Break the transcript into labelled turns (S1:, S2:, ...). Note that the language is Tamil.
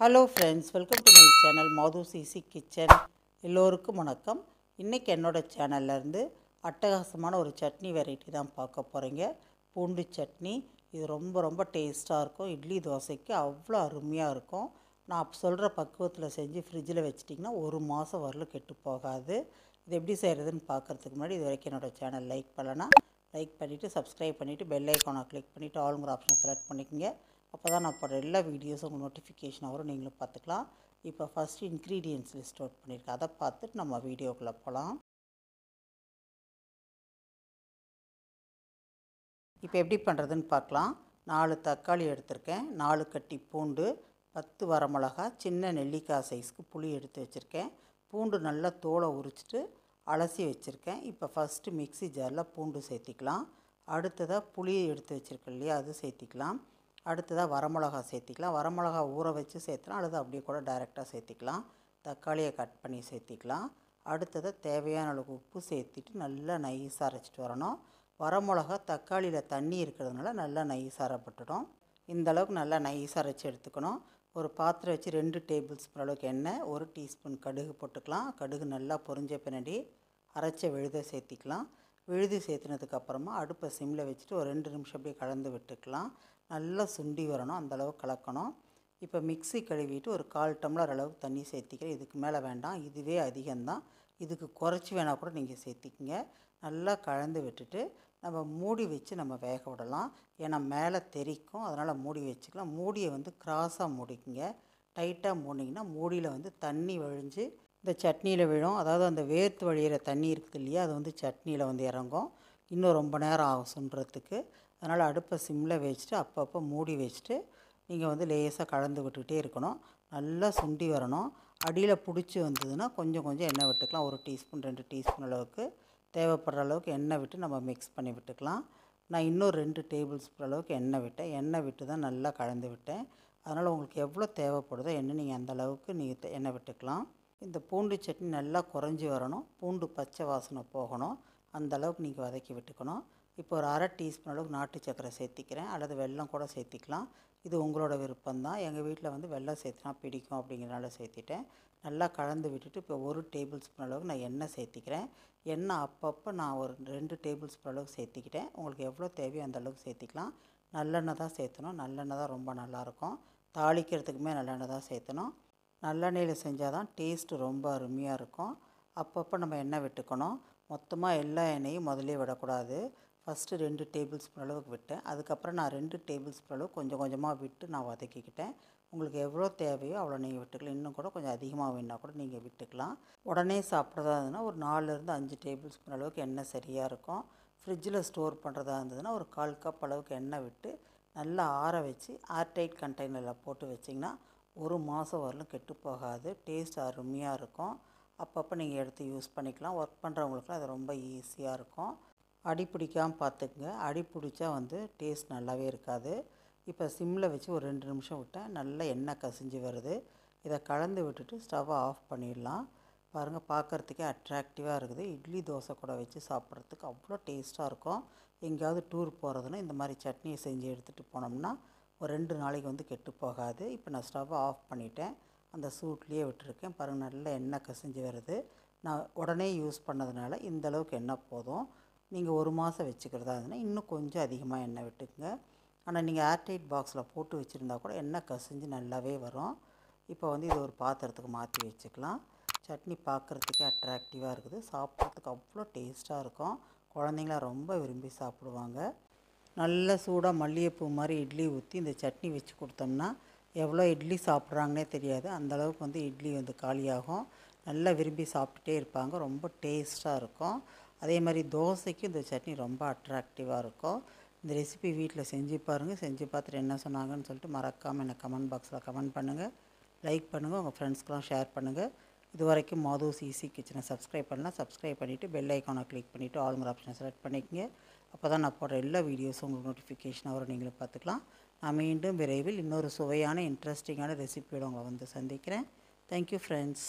S1: Hello friends, welcome to my channel madhuseasykitchen. எல்லோருக்கும் வணக்கம். இன்னைக்கு என்னோட சேனல்ல இருந்து அட்டகாசமான ஒரு சட்னி வெரைட்டி தான் பார்க்க போறீங்க. பூண்டு சட்னி. இது ரொம்ப டேஸ்டா இருக்கும். இட்லி தோசைக்கு அவ்வளோ அருமையா இருக்கும். நான் சொல்ற பக்குவத்துல செஞ்சு ஃப்ரிட்ஜ்ல வச்சிட்டீங்கன்னா ஒரு மாசம் வரலும் கெட்டு போகாது. இது எப்படி செய்யறதுன்னு பார்க்கிறதுக்கு முன்னாடி இதுவரைக்கும் என்னோட சேனல் லைக் பண்ணலனா லைக் பண்ணிட்டு subscribe பண்ணிட்டு பெல் ஐகானை கிளிக் பண்ணிட்டு ஆல்ங்கிற ஆப்ஷனை செலக்ட் பண்ணிக்கங்க. அப்பதான் நான் போடுற எல்லா வீடியோஸும் உங்களுக்கு நோட்டிஃபிகேஷன் வரும், நீங்களும் பார்த்துக்கலாம். இப்போ ஃபர்ஸ்ட் இன்கிரீடியன்ட்ஸ் லிஸ்ட் அவுட் பண்ணியிருக்கேன், அதை பார்த்துட்டு நம்ம வீடியோக்குள்ளே போகலாம். இப்போ எப்படி பண்ணுறதுன்னு பார்க்கலாம். 4 தக்காளி எடுத்திருக்கேன், 4 கட்டி பூண்டு, 10 வரமிளகா, சின்ன நெல்லிக்காய் சைஸ்க்கு புளி எடுத்து வச்சுருக்கேன். பூண்டு நல்லா தோலை உரிச்சிட்டு அலசி வச்சுருக்கேன். இப்போ ஃபஸ்ட்டு மிக்ஸி ஜாரில் பூண்டு சேர்த்திக்கலாம். அடுத்ததாக புளியை எடுத்து வச்சுருக்கேன் இல்லையா, அது சேர்த்திக்கலாம். அடுத்ததாக வரமிளகா சேர்த்திக்கலாம். வரமிளகா ஊற வச்சு சேர்த்துலாம், அல்லது அப்படியே கூட டைரெக்டாக சேர்த்திக்கலாம். தக்காளியை கட் பண்ணி சேர்த்திக்கலாம். அடுத்ததாக தேவையான அளவுக்கு உப்பு சேர்த்திட்டு நல்லா நைஸாக அரைச்சிட்டு வரணும். வரமிளகா தக்காளியில் தண்ணி இருக்கிறதுனால நல்லா நைஸாக அரைப்பட்டுடும். இந்த அளவுக்கு நல்லா நைஸாக அரைச்சி எடுத்துக்கணும். ஒரு பாத்திரம் வச்சு 2 டேபிள் ஸ்பூன் அளவுக்கு எண்ணெய், 1 டீஸ்பூன் கடுகு போட்டுக்கலாம். கடுகு நல்லா பொரிஞ்ச பின்னாடி அரைச்ச விழுதை சேர்த்திக்கலாம். விழுது சேர்த்துனதுக்கப்புறமா அடுப்பை சிம்மில் வச்சுட்டு ஒரு 2 நிமிஷம் அப்படியே கலந்து விட்டுக்கலாம். நல்லா சுண்டி வரணும், அந்தளவுக்கு கலக்கணும். இப்போ மிக்ஸி கழுவிட்டு ஒரு 1/4 டம்ளர் அளவுக்கு தண்ணி சேர்த்திக்கிறேன். இதுக்கு மேலே வேண்டாம், இதுவே அதிகம்தான். இதுக்கு குறைச்சி வேணால் கூட நீங்கள் சேர்த்திக்கிங்க. நல்லா கலந்து விட்டுட்டு நம்ம மூடி வச்சு நம்ம வேக விடலாம். ஏன்னா மேலே தெறிக்கும், அதனால் மூடி வச்சுக்கலாம். மூடியை கிராஸாக மூடிக்குங்க. டைட்டாக மூடிங்கன்னா மூடியில் தண்ணி வழிஞ்சு இந்த சட்னியில் விழும். அதாவது அந்த வேர்த்து வழியிற தண்ணி இருக்குது இல்லையா, அது சட்னியில் இறங்கும். இன்னும் ரொம்ப நேரம் ஆகும் சுண்டுறதுக்கு. அதனால் அடுப்பை சிம்மில் வச்சுட்டு அப்பப்போ மூடி வச்சுட்டு நீங்கள் லேசாக கலந்து விட்டுக்கிட்டே இருக்கணும். நல்லா சுண்டி வரணும். அடியில் பிடிச்சி வந்ததுன்னா கொஞ்சம் எண்ணெய் விட்டுக்கலாம். 1 டீஸ்பூன் 2 டீஸ்பூன் அளவுக்கு தேவைப்படுற அளவுக்கு எண்ணெய் விட்டு நம்ம மிக்ஸ் பண்ணி விட்டுக்கலாம். நான் இன்னும் 2 டேபிள் ஸ்பூன் அளவுக்கு எண்ணெய் விட்டேன். எண்ணெய் விட்டு தான் நல்லா கலந்து விட்டேன். அதனால் உங்களுக்கு எவ்வளோ தேவைப்படுதோ எண்ணெய் நீங்கள் அந்த அளவுக்கு நீங்கள் எண்ணெய் விட்டுக்கலாம். இந்த பூண்டு சட்னி நல்லா குறைஞ்சி வரணும், பூண்டு பச்சை வாசனை போகணும், அந்த அளவுக்கு நீங்கள் வதக்கி விட்டுக்கணும். இப்போ ஒரு 1/2 டீஸ்பூன் அளவுக்கு நாட்டு சர்க்கரை சேர்த்திக்கிறேன், அல்லது வெல்லம் கூட சேர்த்திக்கலாம். இது உங்களோட விருப்பம்தான். எங்கள் வீட்டில் வெல்லம் சேர்த்துனா பிடிக்கும் அப்படிங்கிறனால சேர்த்திட்டேன். நல்லா கலந்து விட்டுட்டு இப்போ 1 டேபிள் ஸ்பூன் அளவுக்கு நான் எண்ணெய் சேர்த்திக்கிறேன். எண்ணெய் அப்பப்போ நான் ஒரு 2 டேபிள் ஸ்பூன் அளவுக்கு சேர்த்திக்கிட்டேன். உங்களுக்கு எவ்வளோ தேவையோ அந்த அளவுக்கு சேர்த்திக்கலாம். நல்லெண்ணெய் தான் சேர்த்தணும், நல்லெண்ணெய் தான் ரொம்ப நல்லாயிருக்கும். தாளிக்கிறதுக்குமே நல்லெண்ணெய் தான் சேர்த்தணும். நல்லெண்ணெயில் செஞ்சால் தான் டேஸ்ட்டு ரொம்ப அருமையாக இருக்கும். அப்பப்போ நம்ம எண்ணெய் விட்டுக்கணும். மொத்தமாக எல்லா எண்ணெயும் முதலே விடக்கூடாது. ஃபஸ்ட்டு 2 டேபிள் ஸ்பூன் அளவுக்கு விட்டேன். அதுக்கப்புறம் நான் 2 டேபிள் ஸ்பூன் அளவுக்கு கொஞ்சமாக விட்டு நான் வதக்கிக்கிட்டேன். உங்களுக்கு எவ்வளோ தேவையோ அவ்வளோ நீங்கள் விட்டுக்கலாம். இன்னும் கூட கொஞ்சம் அதிகமாக வேணால் கூட நீங்கள் விட்டுக்கலாம். உடனே சாப்பிட்றதா இருந்ததுன்னா ஒரு 4லேருந்து 5 டேபிள் ஸ்பூன் அளவுக்கு எண்ணெய் சரியாக இருக்கும். ஃப்ரிட்ஜில் ஸ்டோர் பண்ணுறதா இருந்ததுன்னா ஒரு 1/4 கப் அளவுக்கு எண்ணெய் விட்டு நல்லா ஆற வச்சு ஏர்டைட் கண்டெய்னரில் போட்டு வச்சிங்கன்னா ஒரு மாதம் வரலும் கெட்டு போகாது. டேஸ்ட் அருமையாக இருக்கும். அப்பப்போ நீங்கள் எடுத்து யூஸ் பண்ணிக்கலாம். ஒர்க் பண்ணுறவங்களுக்குலாம் அது ரொம்ப ஈஸியாக இருக்கும். அடி பிடிக்காமல் பார்த்துக்குங்க. அடி பிடிச்சா டேஸ்ட் நல்லாவே இருக்காது. இப்போ சிம்மில் வச்சு ஒரு 2 நிமிஷம் விட்டேன். நல்லா எண்ணெய் கசிஞ்சு வருது. இதை கலந்து விட்டுட்டு ஸ்டவ்வை ஆஃப் பண்ணிடலாம். பாருங்கள், பார்க்குறதுக்கே அட்ராக்டிவாக இருக்குது. இட்லி தோசை கூட வச்சு சாப்பிட்றதுக்கு அவ்வளோ டேஸ்ட்டாக இருக்கும். எங்கேயாவது டூர் போகிறதுனா இந்த மாதிரி சட்னியை செஞ்சு எடுத்துகிட்டு போனோம்னா ஒரு 2 நாளைக்கு கெட்டு போகாது. இப்போ நான் ஸ்டவ்வை ஆஃப் பண்ணிட்டேன். அந்த சூட்லேயே விட்டுருக்கேன். பாருங்கள், நல்லா எண்ணெய் கசிஞ்சு வருது. நான் உடனே யூஸ் பண்ணதுனால இந்தளவுக்கு எண்ணெய் போதும். நீங்கள் ஒரு மாதம் வச்சுக்கிறதா இருந்ததுன்னா இன்னும் கொஞ்சம் அதிகமாக எண்ணெய் விட்டுக்குங்க. ஆனால் நீங்கள் ஏர்டைட் பாக்ஸில் போட்டு வச்சுருந்தா கூட எண்ணெய் கசிஞ்சு நல்லாவே வரும். இப்போ இது ஒரு பாத்திரத்துக்கு மாற்றி வச்சுக்கலாம். சட்னி பார்க்குறதுக்கே அட்ராக்டிவாக இருக்குது. சாப்பிட்றதுக்கு அவ்வளோ டேஸ்ட்டாக இருக்கும். குழந்தைங்களாம் ரொம்ப விரும்பி சாப்பிடுவாங்க. நல்ல சூடாக மல்லிகைப்பூ மாதிரி இட்லி ஊற்றி இந்த சட்னி வச்சு கொடுத்தோம்னா எவ்வளோ இட்லி சாப்பிட்றாங்கன்னே தெரியாது. அந்தளவுக்கு இட்லி காலியாகும். நல்லா விரும்பி சாப்பிட்டுட்டே இருப்பாங்க. ரொம்ப டேஸ்ட்டாக இருக்கும். அதே மாதிரி தோசைக்கு இந்த சட்னி ரொம்ப அட்ராக்டிவாக இருக்கும். இந்த ரெசிபி வீட்டில் செஞ்சு பாருங்கள். செஞ்சு பார்த்துட்டு என்ன சொன்னாங்கன்னு சொல்லிட்டு மறக்காமல் எனக்கு கமெண்ட் பாக்ஸில் கமெண்ட் பண்ணுங்கள். லைக் பண்ணுங்கள், உங்கள் ஃப்ரெண்ட்ஸ்க்கெலாம் ஷேர் பண்ணுங்கள். இது வரைக்கும் மாதூஸ் ஈஸி கிச்சனை சப்ஸ்கிரைப் பண்ணலாம். சப்ஸ்கிரைப் பண்ணிவிட்டு பெல் ஐக்கானை கிளிக் பண்ணிவிட்டு ஆல்ங்கிற ஆப்ஷனை செலக்ட் பண்ணிக்கங்க. அப்போ தான் நான் போடுற எல்லா வீடியோஸும் உங்களுக்கு நோட்டிஃபிகேஷன் வரும், நீங்களும் பார்த்துக்கலாம். நான் மீண்டும் விரைவில் இன்னொரு சுவையான இன்ட்ரெஸ்டிங்கான ரெசிபியோடு உங்களை சந்திக்கிறேன். Thank you friends.